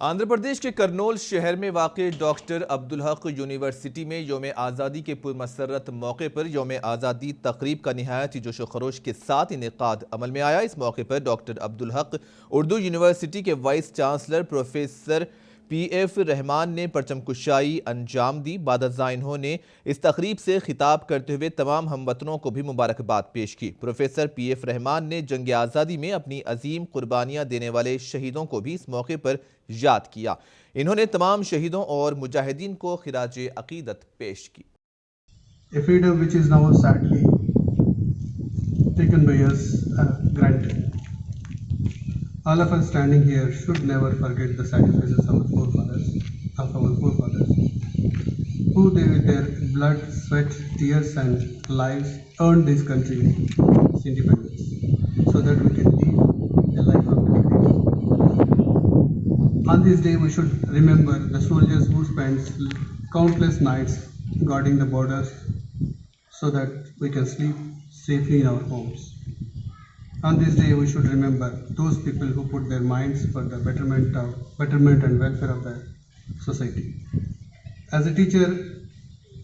आंध्र प्रदेश के करनोल शहर में वाक़ डॉक्टर अब्दुल हक यूनिवर्सिटी में योम आज़ादी के पुरमसरत मौके पर योम आज़ादी तकरीब का निहायत जोश खरोश के साथ इनेकाद अमल में आया। इस मौके पर डॉक्टर अब्दुल हक उर्दू यूनिवर्सिटी के vice chancellor professor PF Rahman ने परचमकुशाई अंजाम दी। बाद इन्होंने इस तकरीब से खिताब करते हुए तमाम हमवतनों को भी मुबारकबाद पेश की। प्रोफेसर PF रहमान ने जंग आज़ादी में अपनी अजीम कुर्बानियां देने वाले शहीदों को भी इस मौके पर याद किया। इन्होंने तमाम शहीदों और मुजाहिदीन को खिराज अकीदत पेश की। A freedom which is now sadly taken by us granted. All of us standing here should never forget the sacrifices of our forefathers, who they with their blood, sweat, tears and lives earned this country's independence, so that we can live a life of dignity. On this day we should remember the soldiers who spent countless nights guarding the borders so that we can sleep safely in our homes. On this day, we should remember those people who put their minds for the betterment and welfare of the society. As a teacher,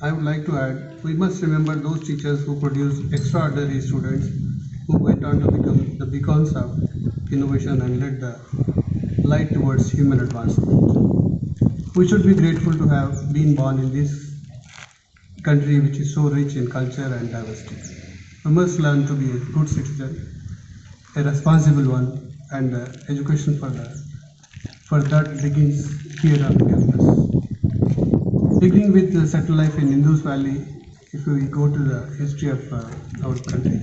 I would like to add, we must remember those teachers who produced extraordinary students who went on to become the beacons of innovation and led the light towards human advancement. We should be grateful to have been born in this country which is so rich in culture and diversity. We must learn to be a good citizen, a responsible one, and education for that begins here on the campus. Beginning with the settled life in Indus Valley, if we go to the history of our country,